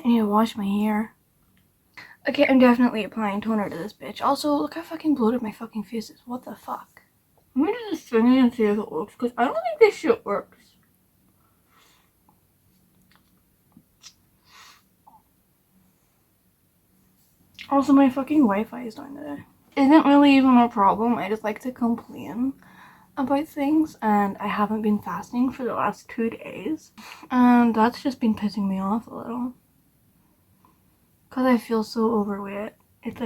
I need to wash my hair. Okay, I'm definitely applying toner to this bitch. Also, look how fucking bloated my fucking face is. What the fuck? Let me do this thing and see if it works, because I don't think this shit works. Also, my fucking Wi-Fi is down today. Isn't really even a problem. I just like to complain about things, and I haven't been fasting for the last 2 days, and that's just been pissing me off a little. Cause I feel so overweight. It's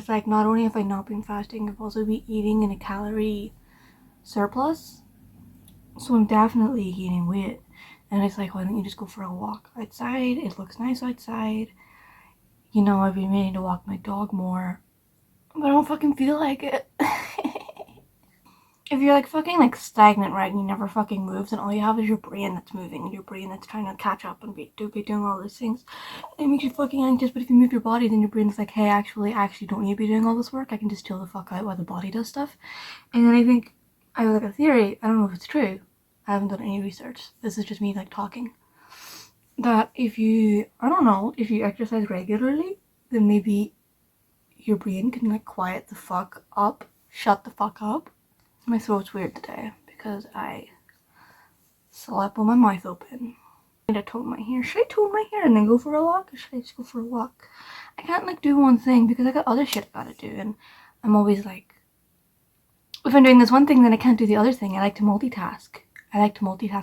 like not only have I not been fasting, I've also been eating in a calorie surplus. So I'm definitely gaining weight. And it's like, why don't you just go for a walk outside? It looks nice outside. You know, I've been meaning to walk my dog more, but I don't fucking feel like it. If you're like fucking like stagnant, right, and you never fucking move, then all you have is your brain that's moving and your brain that's trying to catch up and be doing all those things. It makes you fucking anxious. But if you move your body, then your brain's like, hey, I actually don't need to be doing all this work. I can just chill the fuck out while the body does stuff. And then I think I have like a theory. I don't know if it's true. I haven't done any research. This is just me like talking. That if you, I don't know, if you exercise regularly, then maybe your brain can like quiet the fuck up, shut the fuck up. My throat's weird today because I slept with my mouth open. I need to tone my hair. Should I tone my hair and then go for a walk, or should I just go for a walk? I can't like do one thing because I got other shit I gotta do, and I'm always like, if I'm doing this one thing, then I can't do the other thing. I like to multitask,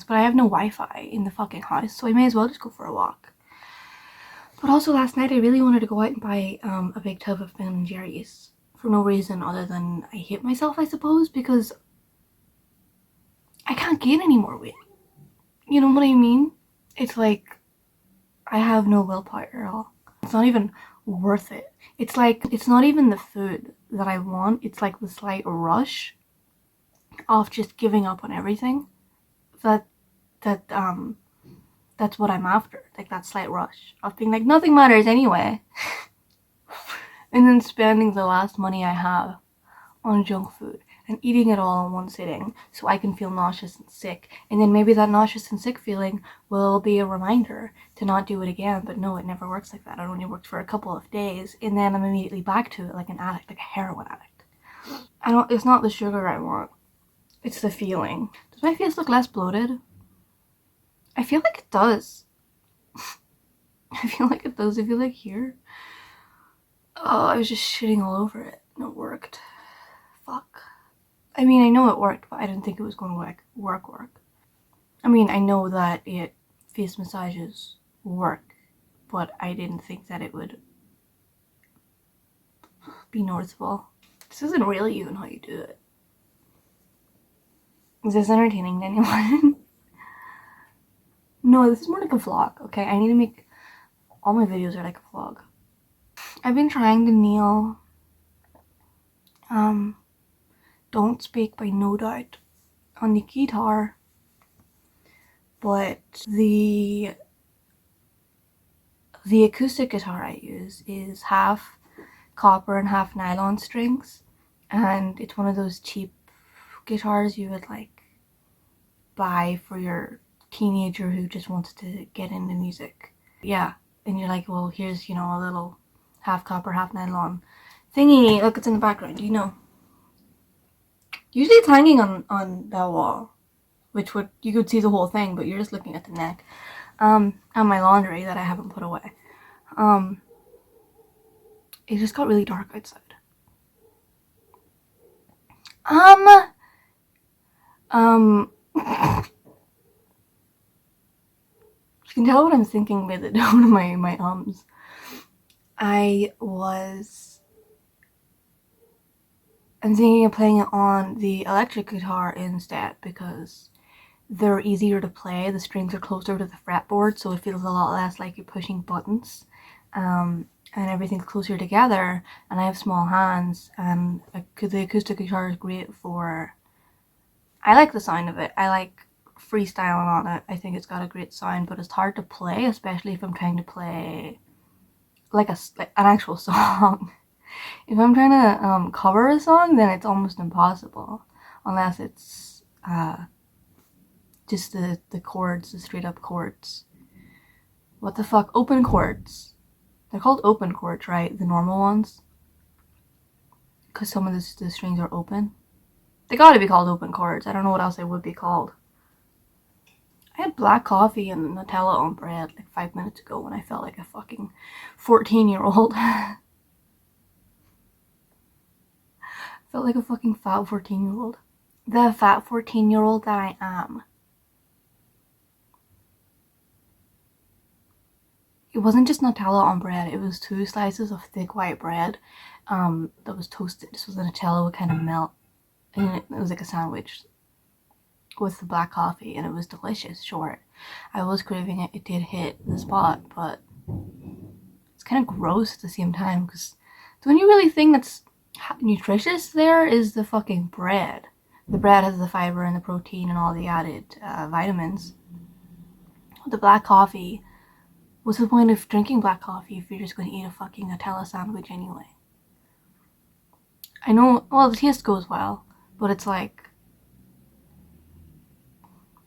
but I have no Wi-Fi in the fucking house, so I may as well just go for a walk. But also last night I really wanted to go out and buy a big tub of Ben & Jerry's. For no reason other than I hate myself, I suppose, because I can't gain any more weight. You know what I mean? It's like I have no willpower at all. It's not even worth it. It's like it's not even the food that I want. It's like the slight rush of just giving up on everything. That's what I'm after. Like that slight rush of being like nothing matters anyway. And then spending the last money I have on junk food and eating it all in one sitting so I can feel nauseous and sick. And then maybe that nauseous and sick feeling will be a reminder to not do it again. But no, it never works like that. It only worked for a couple of days, and then I'm immediately back to it like an addict, like a heroin addict. It's not the sugar I want. It's the feeling. Does my face look less bloated? I feel like it does. I feel like it does. I feel like here. Oh, I was just shitting all over it and it worked. Fuck. I mean, I know it worked, but I didn't think it was going to work. I mean, I know that face massages work, but I didn't think that it would be noticeable. This isn't really even how you do it. Is this entertaining to anyone? No, this is more like a vlog, okay? I need to make all my videos are like a vlog. I've been trying to nail Don't Speak by No Doubt on the guitar, but the acoustic guitar I use is half copper and half nylon strings, and it's one of those cheap guitars you would like buy for your teenager who just wants to get into music. Yeah, and you're like, well, here's, you know, a little half copper, half nylon thingy. Look, it's in the background, you know. Usually it's hanging on that wall, which you could see the whole thing, but you're just looking at the neck. And my laundry that I haven't put away. It just got really dark outside. You can tell what I'm thinking by the tone of my ums. I'm thinking of playing it on the electric guitar instead because they're easier to play. The strings are closer to the fretboard, so it feels a lot less like you're pushing buttons. And everything's closer together, and I have small hands, and the acoustic guitar is great for... I like the sound of it. I like freestyling on it. I think it's got a great sound, but it's hard to play, especially if I'm trying to play like an actual song. If I'm trying to cover a song, then it's almost impossible, unless it's just the chords, the straight up chords. What the fuck? Open chords. They're called open chords, right? The normal ones. Because some of the strings are open. They gotta be called open chords. I don't know what else they would be called. I had black coffee and Nutella on bread like 5 minutes ago when I felt like a fucking 14-year-old. Felt like a fucking fat 14-year-old. The fat 14-year-old that I am. It wasn't just Nutella on bread, it was 2 slices of thick white bread that was toasted. This was the Nutella would kind of melt. And it was like a sandwich with the black coffee, and it was delicious. Sure, I was craving it. It did hit the spot, but it's kind of gross at the same time, because the only really thing that's nutritious there is the fucking bread. The bread has the fiber and the protein and all the added vitamins. The black coffee, what's the point of drinking black coffee if you're just going to eat a fucking Nutella sandwich anyway? I know, well, the taste goes well, but it's like,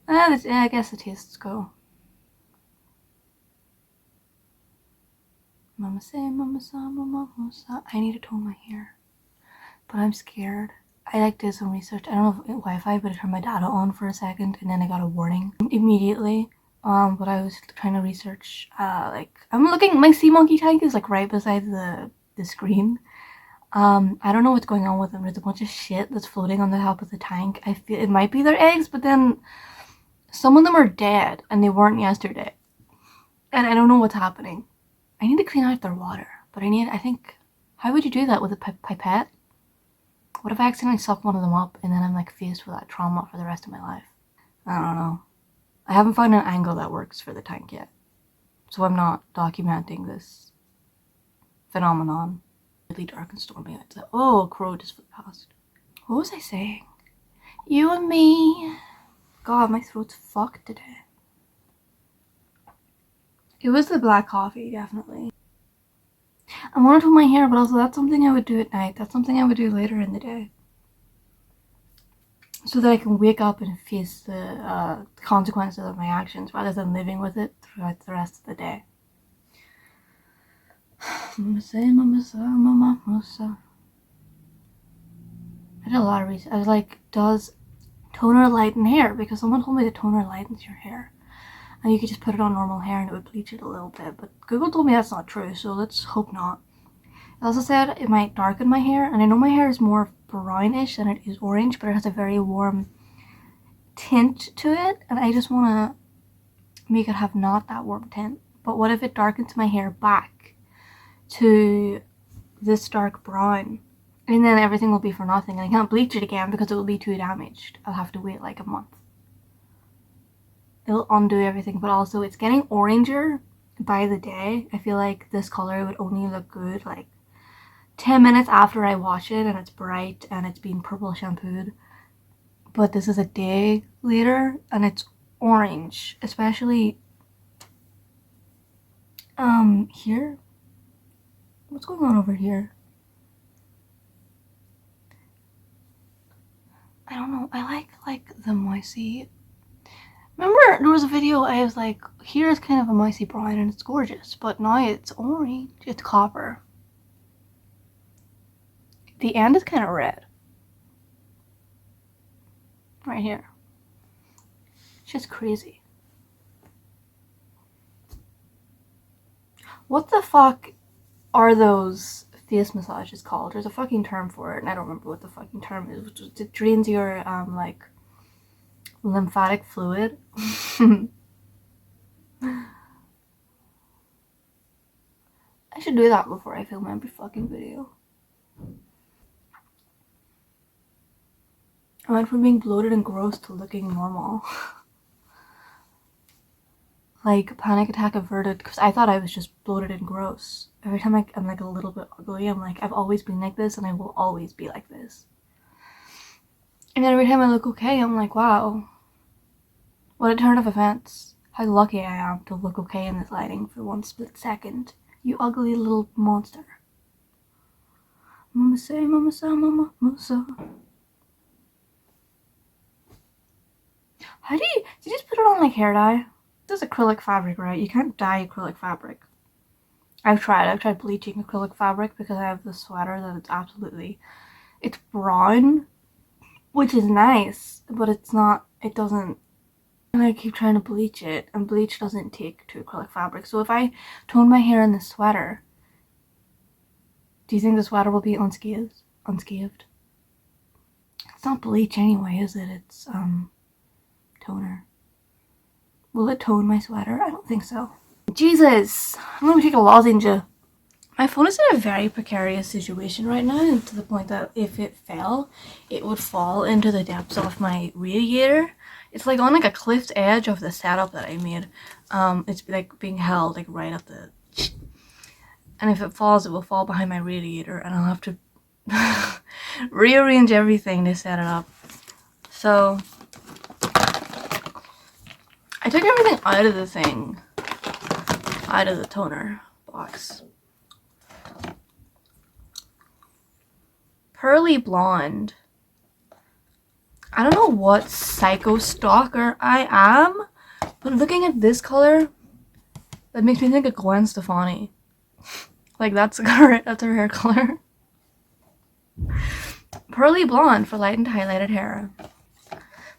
I guess the tastes go. Mama say, mama sa, mama sa. I need to tone my hair, but I'm scared. I like did some research. I don't know if Wi-Fi, but I turned my data on for a second, and then I got a warning immediately. But I was trying to research. Like I'm looking. My sea monkey tank is like right beside the screen. I don't know what's going on with them. There's a bunch of shit that's floating on the top of the tank. I feel it might be their eggs, but then some of them are dead, and they weren't yesterday. And I don't know what's happening. I need to clean out their water, but I think, how would you do that with a pipette? What if I accidentally suck one of them up and then I'm like faced with that trauma for the rest of my life? I don't know. I haven't found an angle that works for the tank yet, so I'm not documenting this phenomenon. Really dark and stormy outside. Oh, a crow just flew past. What was I saying? You and me. God, my throat's fucked today. It was the black coffee, definitely. I want to do my hair, but also that's something I would do at night. That's something I would do later in the day. So that I can wake up and face the consequences of my actions rather than living with it throughout the rest of the day. Mama say, mama sa, mama musa. I did a lot of research. I was like, does toner lighten hair? Because someone told me that toner lightens your hair. And you could just put it on normal hair and it would bleach it a little bit. But Google told me that's not true, so let's hope not. It also said it might darken my hair, and I know my hair is more brownish than it is orange, but it has a very warm tint to it, and I just want to make it have not that warm tint. But what if it darkens my hair back to this dark brown, and then everything will be for nothing, and I can't bleach it again because it will be too damaged. I'll have to wait like a month. It'll undo everything, but also it's getting oranger by the day. I feel like this color would only look good like 10 minutes after I wash it and it's bright and it's been purple shampooed. But this is a day later and it's orange, especially here. What's going on over here? I don't know. I like the moissy. Remember there was a video I was like, here's kind of a moissy brown and it's gorgeous, but now it's orange. It's copper. The end is kind of red. Right here. It's just crazy. What the fuck are those face massages called? There's a fucking term for it, and I don't remember what the fucking term is. It drains your like lymphatic fluid. I should do that before I film every fucking video. I went from being bloated and gross to looking normal. Like panic attack averted, because I thought I was just bloated and gross. Every time I'm like a little bit ugly, I'm like, I've always been like this and I will always be like this. And then every time I look okay, I'm like, wow, what a turn of events. How lucky I am to look okay in this lighting for one split second. You ugly little monster. Mama say, mama sa, mama musa. How do you just put it on like hair dye? This is acrylic fabric, right? You can't dye acrylic fabric. I've tried bleaching acrylic fabric because I have this sweater that it's brown, which is nice, but it doesn't, and I keep trying to bleach it, and bleach doesn't take to acrylic fabric. So if I tone my hair in the sweater, do you think the sweater will be unscathed? It's not bleach anyway, is it? It's toner. Will it tone my sweater? I don't think so. Jesus, I'm gonna take a lozenge. My phone is in a very precarious situation right now, and to the point that if it fell, it would fall into the depths of my radiator. It's like on like a cliff's edge of the setup that I made. It's like being held like right at the, and if it falls, it will fall behind my radiator, and I'll have to rearrange everything to set it up. So I took everything out of the thing, out of the toner box. Pearly blonde. I don't know what psycho stalker I am, but looking at this color, that makes me think of Gwen Stefani. Like that's her hair color. Pearly blonde for light and highlighted hair.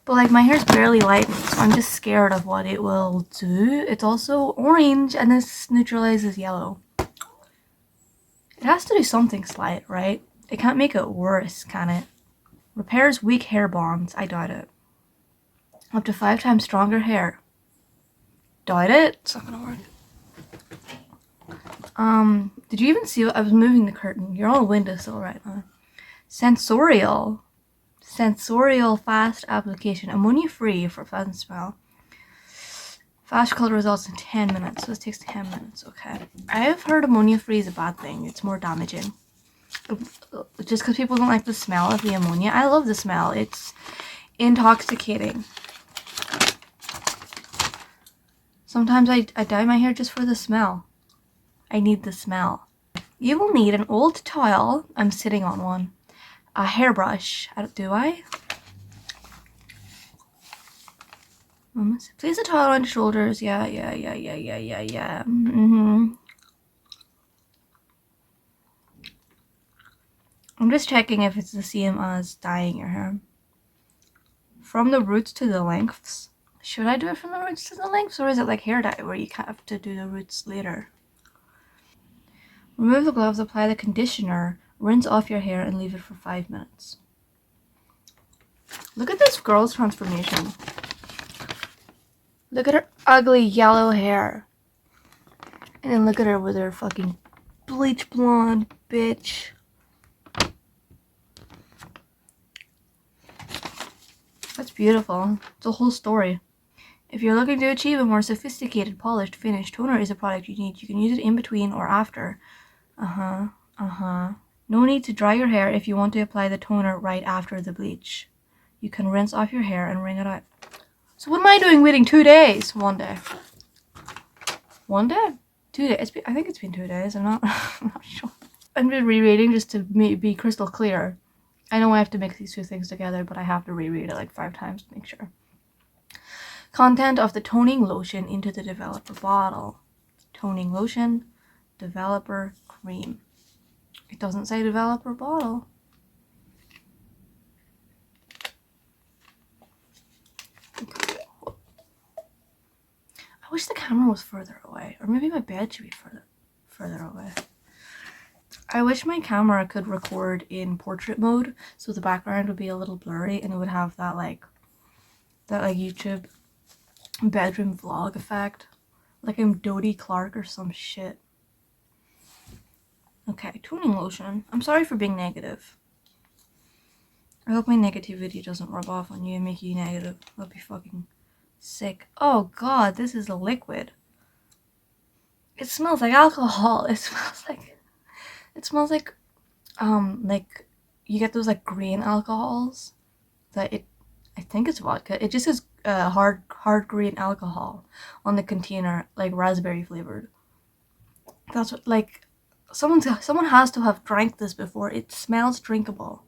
But like my hair's barely lightened, so I'm just scared of what it will do. It's also orange, and this neutralizes yellow. It has to do something slight, right? It can't make it worse, can it? Repairs weak hair bonds. I doubt it. Up to 5 times stronger hair. Doubt it. It's not gonna work. Did you even see what I was moving the curtain? You're on a windowsill right now. Sensorial fast application. Ammonia free for pleasant smell. Fast color results in 10 minutes. So this takes 10 minutes. Okay. I have heard ammonia free is a bad thing. It's more damaging. Just because people don't like the smell of the ammonia. I love the smell. It's intoxicating. Sometimes I dye my hair just for the smell. I need the smell. You will need an old towel. I'm sitting on one. A hairbrush. Do I? Place a towel on your shoulders. Yeah. I'm just checking if it's the same as dyeing your hair. From the roots to the lengths. Should I do it from the roots to the lengths, or is it like hair dye where you have to do the roots later? Remove the gloves, apply the conditioner, rinse off your hair, and leave it for 5 minutes. Look at this girl's transformation. Look at her ugly yellow hair. And then look at her with her fucking bleach blonde bitch. That's beautiful. It's a whole story. If you're looking to achieve a more sophisticated, polished finish, toner is a product you need. You can use it in between or after. No need to dry your hair if you want to apply the toner right after the bleach. You can rinse off your hair and wring it out. So what am I doing waiting 2 days? 1 day. 1 day? 2 days. I think it's been 2 days. I'm not sure. I'm just rereading just to be crystal clear. I know I have to mix these two things together, but I have to reread it like 5 times to make sure. Content of the toning lotion into the developer bottle. Toning lotion, developer cream. It doesn't say developer bottle. Okay. I wish the camera was further away, or maybe my bed should be further away. I wish my camera could record in portrait mode, so the background would be a little blurry and it would have that like YouTube bedroom vlog effect. Like I'm Dodie Clark or some shit. Okay, toning lotion. I'm sorry for being negative. I hope my negativity doesn't rub off on you and make you negative. That'd be fucking sick. Oh god, this is a liquid. It smells like alcohol. It smells like you get those like green alcohols that I think it's vodka. It just says hard green alcohol on the container, like raspberry flavored. That's what, like someone has to have drank this before. It smells drinkable.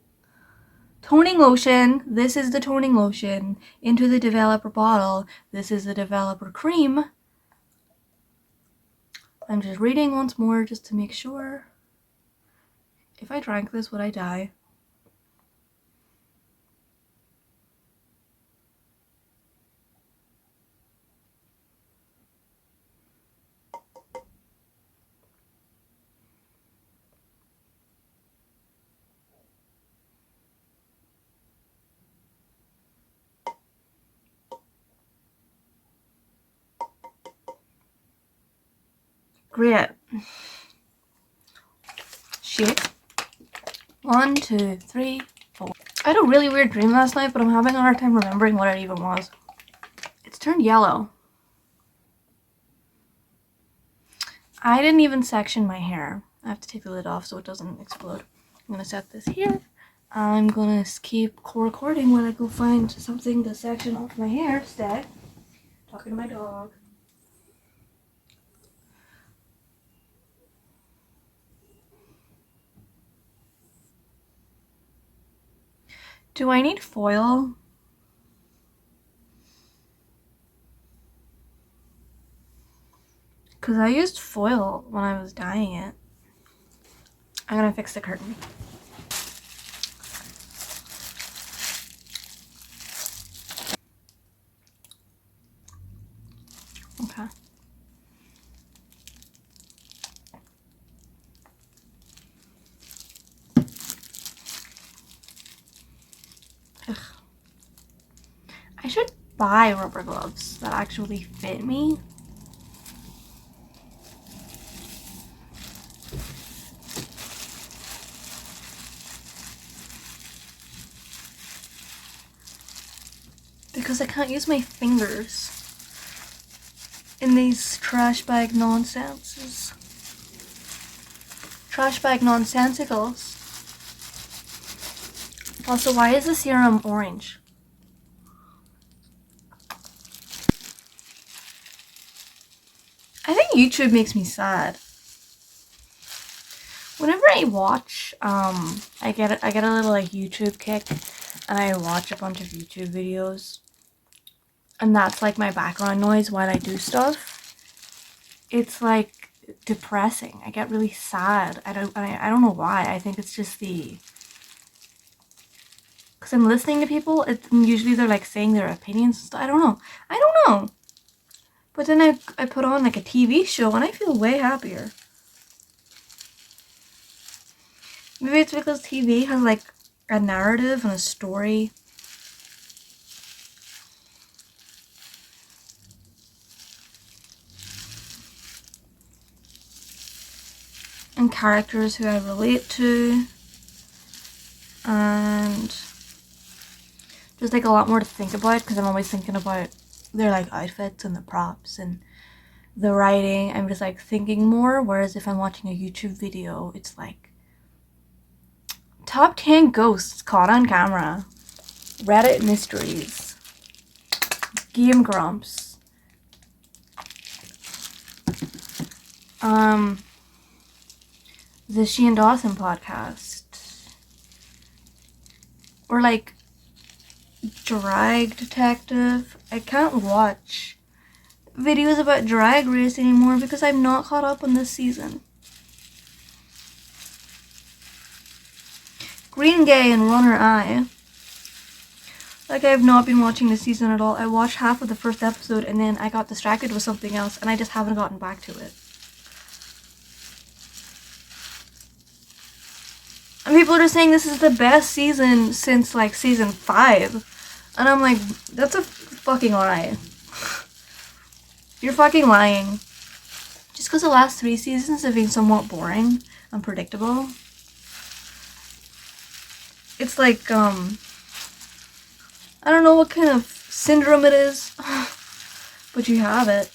Toning lotion. This is the toning lotion. Into the developer bottle. This is the developer cream. I'm just reading once more just to make sure. If I drank this, would I die? Great. Shake. 1, 2, 3, 4. I had a really weird dream last night, but I'm having a hard time remembering what it even was. It's turned yellow. I didn't even section my hair. I have to take the lid off so it doesn't explode. I'm gonna set this here. I'm gonna keep recording while I go find something to section off my hair instead. Talking to my dog. Do I need foil? Because I used foil when I was dyeing it. I'm gonna fix the curtain. Okay. Ugh. I should buy rubber gloves that actually fit me. Because I can't use my fingers in these trash bag nonsenses. Trash bag nonsensicals. Also, why is the serum orange? I think YouTube makes me sad. Whenever I watch, I get a little like YouTube kick, and I watch a bunch of YouTube videos, and that's like my background noise while I do stuff. It's like depressing. I get really sad. I don't know why. I think it's just because I'm listening to people. Usually they're like saying their opinions and stuff. I don't know. But then I put on like a TV show and I feel way happier. Maybe it's because TV has like a narrative and a story. And characters who I relate to. And there's like a lot more to think about because I'm always thinking about their like outfits and the props and the writing. I'm just like thinking more, whereas if I'm watching a YouTube video, it's like top 10 ghosts caught on camera, Reddit mysteries, Game Grumps, the Shane Dawson podcast, or like Drag Detective. I can't watch videos about Drag Race anymore because I'm not caught up on this season. Green Gay and Runner Eye. Like, I have not been watching this season at all. I watched half of the first episode and then I got distracted with something else and I just haven't gotten back to it. And people are saying this is the best season since like season 5. And I'm like, that's a fucking lie. You're fucking lying. Just because the last 3 seasons have been somewhat boring and predictable. It's like, I don't know what kind of syndrome it is, but you have it.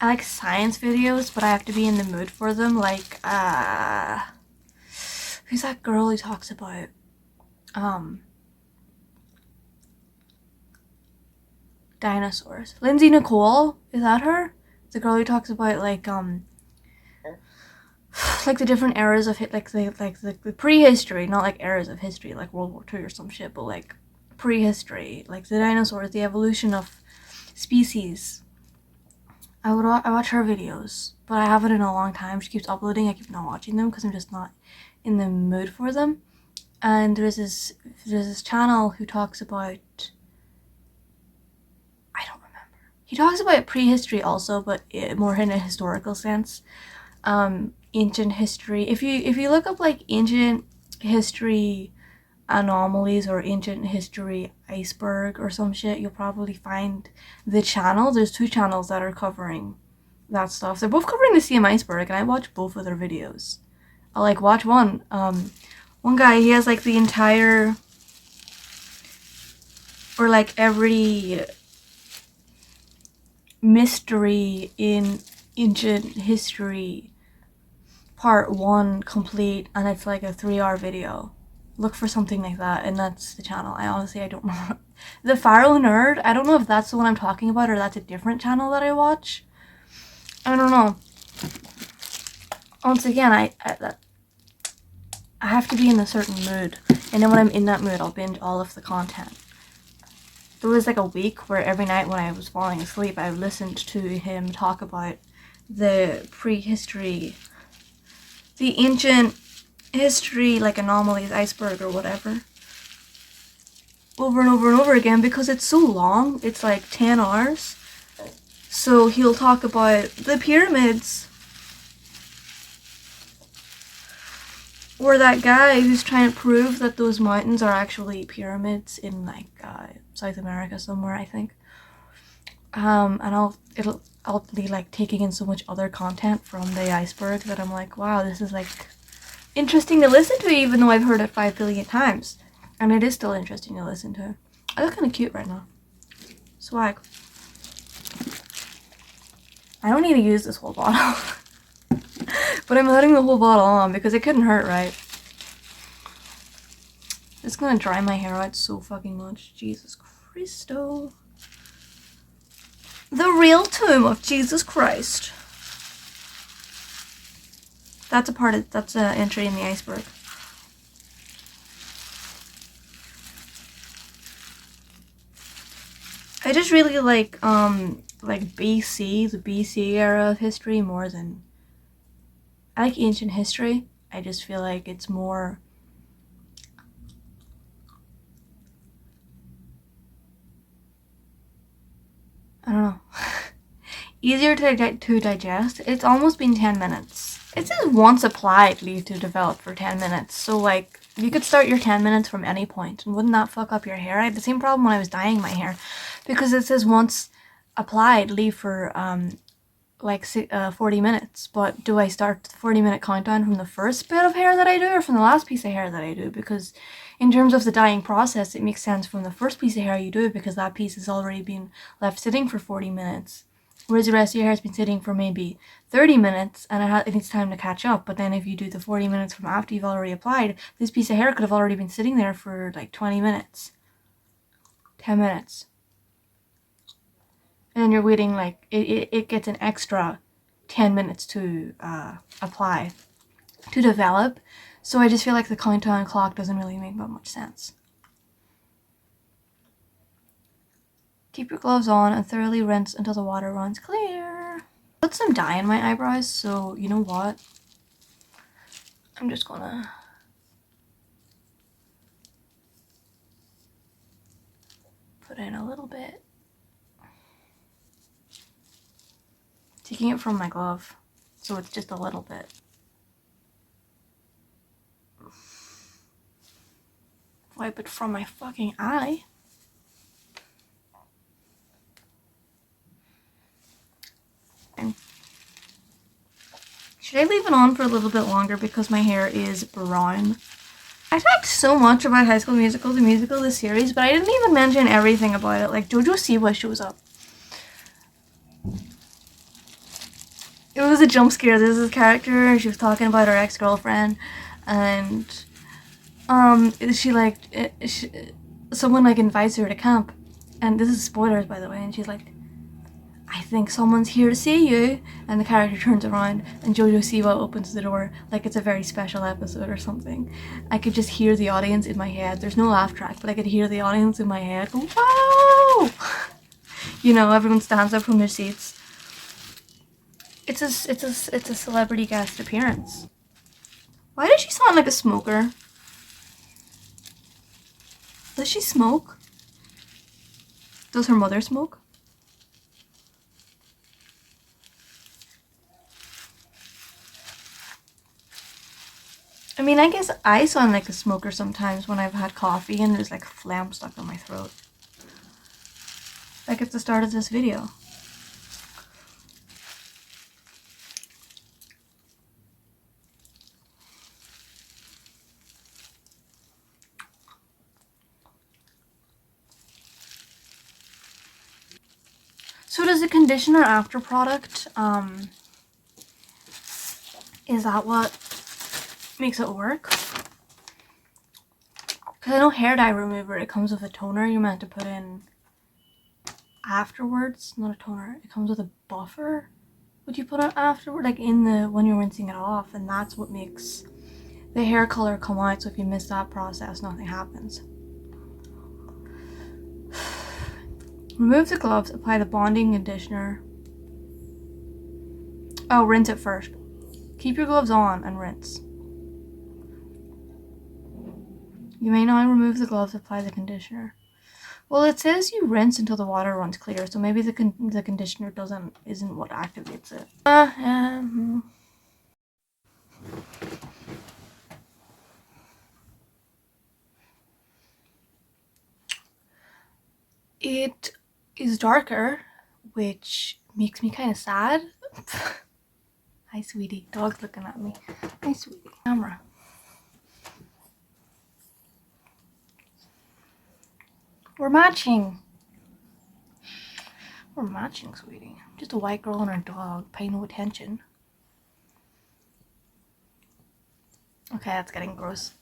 I like science videos, but I have to be in the mood for them. Like, who's that girl who talks about, dinosaurs? Lindsay Nicole? Is that her? The girl who talks about, like, like the different eras of it, like the prehistory, not like eras of history like World War II or some shit, but like prehistory, like the dinosaurs, the evolution of species. I watch her videos, but I haven't in a long time. She keeps uploading. I keep not watching them because I'm just not in the mood for them. And there's this channel who talks about, I don't remember. He talks about prehistory also, but more in a historical sense. Ancient history. If you look up like ancient history anomalies or ancient history iceberg or some shit, you'll probably find the channel. There's two channels that are covering that stuff. They're both covering the same iceberg, and I watch both of their videos. I like watch one. One guy, he has like the entire, or like every mystery in ancient history part 1 complete, and it's like a 3-hour video. Look for something like that, and that's the channel. I don't know. The Pharaoh Nerd, I don't know if that's the one I'm talking about or that's a different channel that I watch. I don't know. Once again, I have to be in a certain mood, and then when I'm in that mood, I'll binge all of the content. There was like a week where every night when I was falling asleep, I listened to him talk about the prehistory, the ancient history, like anomalies, iceberg or whatever, over and over and over again, because it's so long. It's like 10 hours. So he'll talk about the pyramids, or that guy who's trying to prove that those mountains are actually pyramids in like South America somewhere, I think. And I'll be like taking in so much other content from the iceberg that I'm like, wow, this is like interesting to listen to, even though I've heard it 5 billion times. And it is still interesting to listen to. I look kind of cute right now. Swag. I don't need to use this whole bottle. But I'm letting the whole bottle on because it couldn't hurt, right? It's gonna dry my hair out so fucking much. Jesus Christo. The real tomb of Jesus Christ. That's an entry in the iceberg. I just really like BC, the BC era of history more than, I like ancient history. I just feel like it's more, I don't know, easier to digest. It's almost been 10 minutes. It says once applied, leave to develop for 10 minutes. So like, you could start your 10 minutes from any point, and wouldn't that fuck up your hair? I had the same problem when I was dyeing my hair, because it says once applied, leave for 40 minutes. But do I start the 40-minute countdown from the first bit of hair that I do, or from the last piece of hair that I do? Because in terms of the dyeing process, it makes sense from the first piece of hair you do, because that piece has already been left sitting for 40 minutes. Whereas the rest of your hair has been sitting for maybe 30 minutes, and it needs time to catch up. But then if you do the 40 minutes from after you've already applied, this piece of hair could have already been sitting there for like 20 minutes. 10 minutes. And then you're waiting, like, it gets an extra 10 minutes to apply, to develop. So I just feel like the countdown clock doesn't really make that much sense. Keep your gloves on and thoroughly rinse until the water runs clear. Put some dye in my eyebrows, so you know what? I'm just gonna put in a little bit. Taking it from my glove, so it's just a little bit. Wipe it from my fucking eye. And should I leave it on for a little bit longer because my hair is brown? I talked so much about High School Musical, the musical, the series, but I didn't even mention everything about it. Like, Jojo Siwa shows up. It was a jump scare. This is a character, she was talking about her ex-girlfriend, and someone like invites her to camp, and this is spoilers by the way, and she's like, I think someone's here to see you, and the character turns around and Jojo Siwa opens the door like it's a very special episode or something. I could just hear the audience in my head. There's no laugh track, but I could hear the audience in my head go, wow! You know, everyone stands up from their seats. It's a celebrity guest appearance. Why does she sound like a smoker? Does she smoke? Does her mother smoke? I mean, I guess I sound like a smoker sometimes when I've had coffee and there's like phlegm stuck in my throat. Like at the start of this video. So does the conditioner after product, is that what makes it work? Because I know hair dye remover, it comes with a toner you're meant to put in afterwards. Not a toner, it comes with a buffer. Would you put on afterward, like in the, when you're rinsing it off, and that's what makes the hair color come out, so if you miss that process, nothing happens. Remove the gloves, apply the bonding conditioner. Oh, rinse it first. Keep your gloves on and rinse. You may now remove the gloves, apply the conditioner. Well, it says you rinse until the water runs clear, so maybe the conditioner isn't what activates it. It is darker, which makes me kind of sad. Hi, sweetie. Dog's looking at me. Hi, sweetie. Camera. We're matching. We're matching, sweetie. Just a white girl and her dog. Pay no attention. Okay, that's getting gross.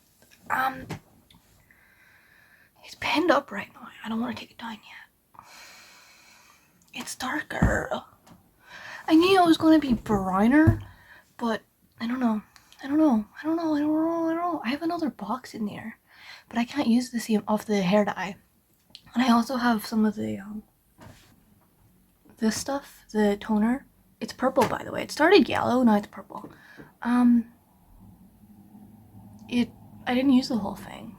It's pinned up right now. I don't want to take it down yet. It's darker. I knew it was going to be browner, but I don't know. I have another box in there, but I can't use the same of the hair dye. And I also have some of the this stuff, the toner. It's purple, by the way. It started yellow, now it's purple. I didn't use the whole thing.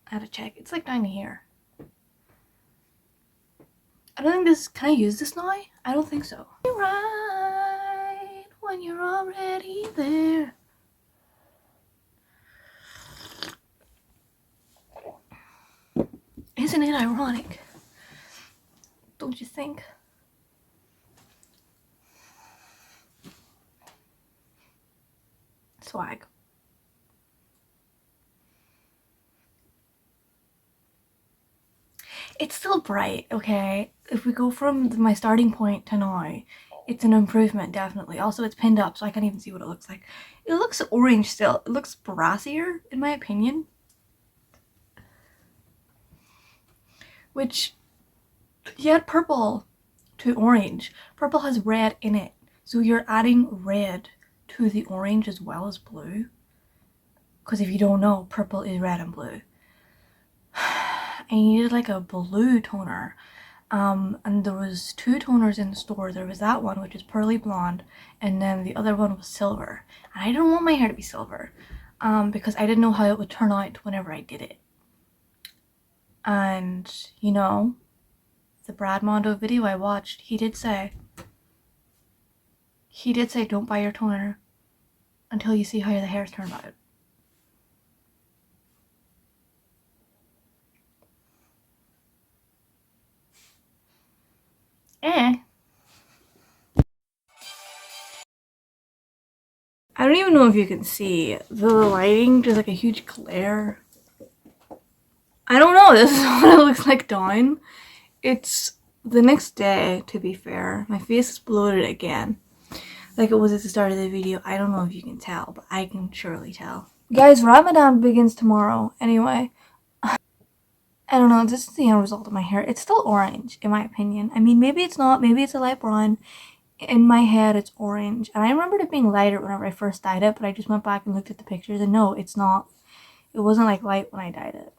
I had to check. It's like down here. I don't think this, can I use this now? I don't think so. Right when you're already there. Isn't it ironic? Don't you think? Swag. It's still bright, okay? If we go from my starting point to now, it's an improvement, definitely. Also, it's pinned up, so I can't even see what it looks like. It looks orange still. It looks brassier, in my opinion. Which, you add purple to orange. Purple has red in it, so you're adding red to the orange as well as blue. Because if you don't know, purple is red and blue. I needed like a blue toner, and there was two toners in the store. There was that one, which is pearly blonde, and then the other one was silver. And I didn't want my hair to be silver, because I didn't know how it would turn out whenever I did it. And, you know, the Brad Mondo video I watched, he did say don't buy your toner until you see how the hair's turned out. I don't even know if you can see the lighting, just like a huge glare. I don't know, this is what it looks like down. It's the next day, to be fair. My face is bloated again, like it was at the start of the video. I don't know if you can tell, but I can surely tell. Guys, Ramadan begins tomorrow. Anyway, I don't know. This is the end result of my hair. It's still orange, in my opinion. I mean, maybe it's not. Maybe it's a light brown. In my head, it's orange. And I remembered it being lighter whenever I first dyed it, but I just went back and looked at the pictures, and no, it's not. It wasn't like light when I dyed it.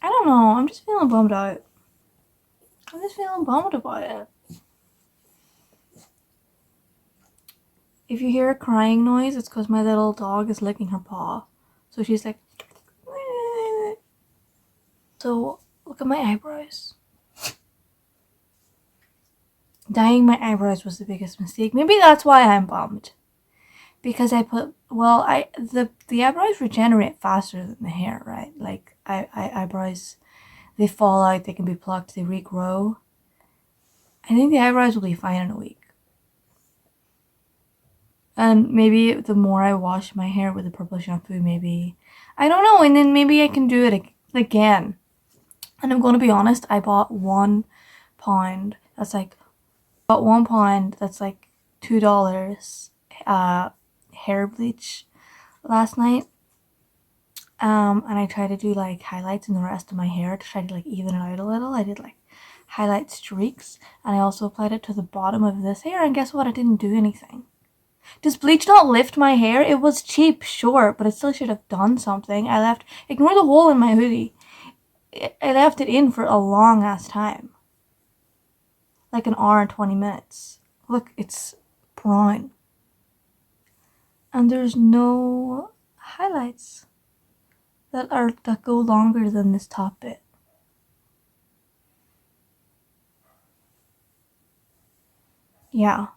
I don't know. I'm just feeling bummed out. I'm just feeling bummed about it. If you hear a crying noise, it's because my little dog is licking her paw. So she's like... So, look at my eyebrows. Dyeing my eyebrows was the biggest mistake. Maybe that's why I'm bummed. Because I put... Well, the eyebrows regenerate faster than the hair, right? Like, eyebrows, they fall out, they can be plucked, they regrow. I think the eyebrows will be fine in a week. And maybe the more I wash my hair with the purple shampoo, maybe... I don't know, and then maybe I can do it again. And I'm going to be honest, I bought £1. That's like... Bought £1 that's like $2 hair bleach last night. And I tried to do like highlights in the rest of my hair to try to like even it out a little. I did like highlight streaks, and I also applied it to the bottom of this hair, and guess what? It didn't do anything. Does bleach not lift my hair? It was cheap, sure, but it still should have done something. Ignore the hole in my hoodie. I left it in for a long ass time. Like an hour and 20 minutes. Look, it's brown. And there's no highlights that go longer than this top bit. Yeah.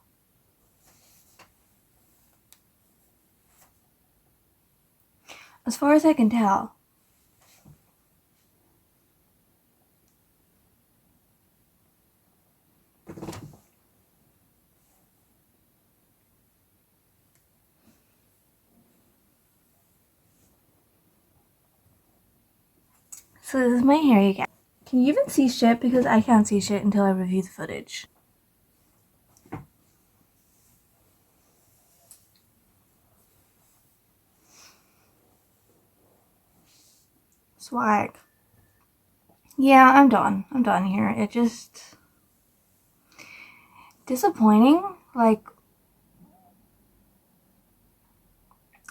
As far as I can tell. So this is my hair, you guys. Can you even see shit? Because I can't see shit until I review the footage. Swag. Yeah, I'm done. I'm done here. It just... disappointing. Like,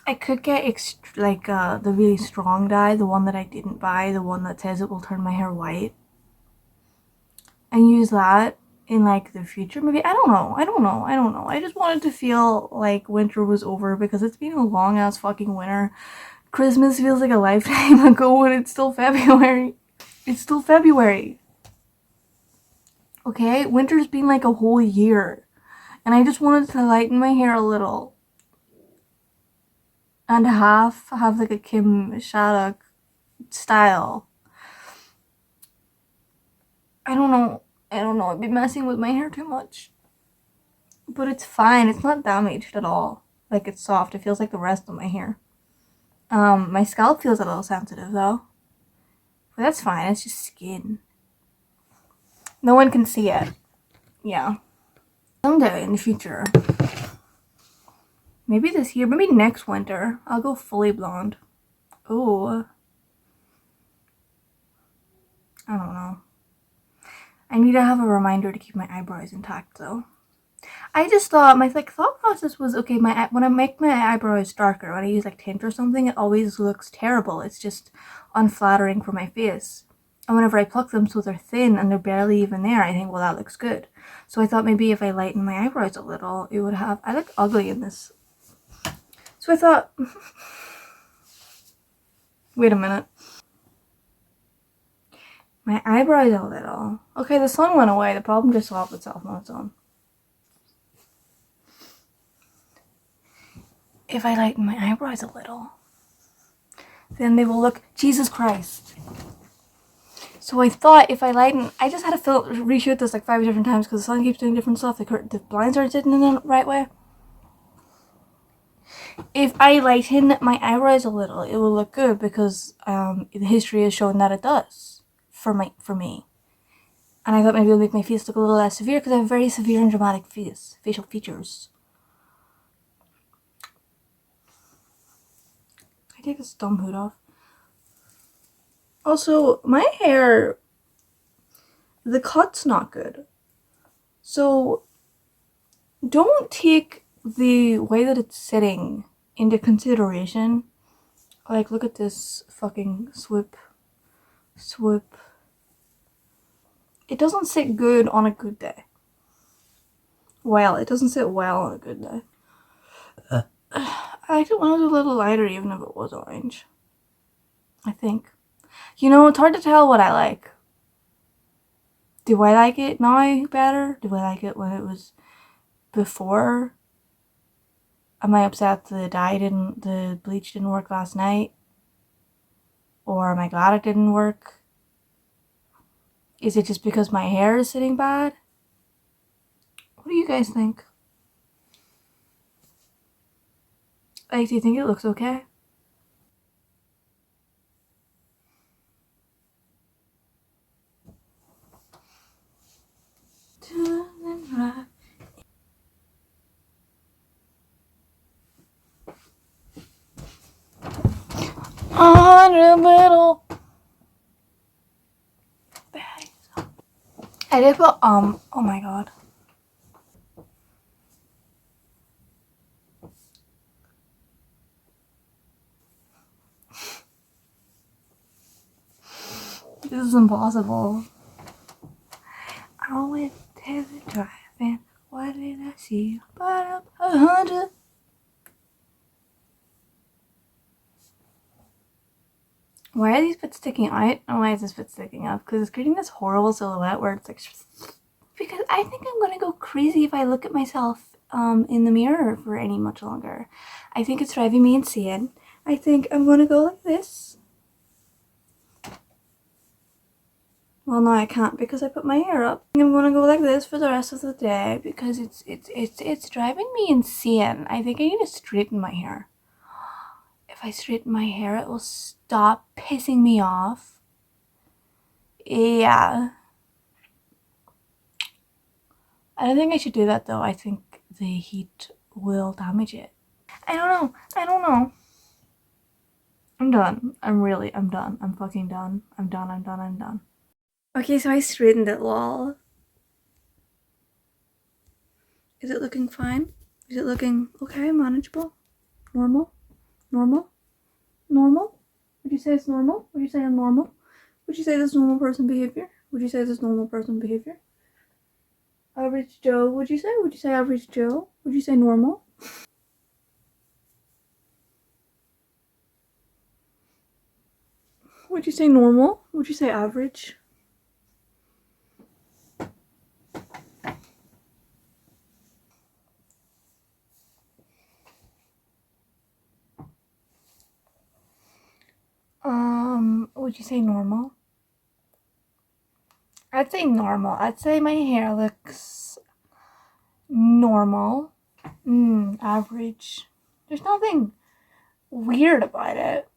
I could get the really strong dye, the one that I didn't buy, the one that says it will turn my hair white, and use that in like the future. Maybe I don't know. I just wanted to feel like winter was over because it's been a long ass fucking winter. Christmas feels like a lifetime ago, and it's still February. It's still February. Okay, winter's been like a whole year, and I just wanted to lighten my hair a little. And have like a Kim Shattuck style. I don't know. I've been messing with my hair too much. But it's fine. It's not damaged at all. Like, it's soft. It feels like the rest of my hair. My scalp feels a little sensitive though. But that's fine. It's just skin. No one can see it. Yeah. Someday in the future. Maybe this year, maybe next winter, I'll go fully blonde. Ooh. I don't know. I need to have a reminder to keep my eyebrows intact though. I just thought, my thought process was, okay, when I make my eyebrows darker, when I use like tint or something, it always looks terrible. It's just unflattering for my face. And whenever I pluck them so they're thin and they're barely even there, I think, well, that looks good. So I thought maybe if I lighten my eyebrows a little, it would have... I look ugly in this. So I thought... Wait a minute. My eyebrows a little. Okay, the sun went away. The problem just solved itself on its own. If I lighten my eyebrows a little, then they will look... Jesus Christ. So I thought if I lighten... I just had to reshoot this like 5 different times because the sun keeps doing different stuff. The blinds aren't sitting in the right way. If I lighten my eyebrows a little, it will look good because the history has shown that it does for me. And I thought maybe it would make my face look a little less severe because I have very severe and dramatic facial features. take this dumb hood off. Also, my hair, the cut's not good. So don't take the way that it's sitting into consideration. Like, look at this fucking swoop. It doesn't sit good on a good day. Well, it doesn't sit well on a good day. I liked it when it was a little lighter, even if it was orange. I think. You know, it's hard to tell what I like. Do I like it now better? Do I like it when it was before? Am I upset the bleach didn't work last night? Or am I glad it didn't work? Is it just because my hair is sitting bad? What do you guys think? Like, do you think it looks okay? A little bags. I did put oh my god. This is impossible. I went to the drive-in. What did I see? But 100. Why are these bits sticking out? And why is this bit sticking up? Because it's creating this horrible silhouette where it's like... Because I think I'm gonna go crazy if I look at myself in the mirror for any much longer. I think it's driving me insane. I think I'm gonna go like this. Well, no, I can't because I put my hair up. I'm gonna go like this for the rest of the day because it's driving me insane. I think I need to straighten my hair. If I straighten my hair, it will stop pissing me off. Yeah. I don't think I should do that though. I think the heat will damage it. I don't know. I'm done. I'm done. I'm fucking done. I'm done. Okay, so I straightened it, lol. Is it looking fine? Is it looking okay, manageable? Normal? Would you say it's normal? Would you say I'm normal? Would you say this normal person behavior? Would you say this normal person behavior? Average Joe, would you say? Would you say average Joe? Would you say normal? Would you say normal? Would you say average? Would you say normal? I'd say normal. I'd say my hair looks normal. Average. There's nothing weird about it.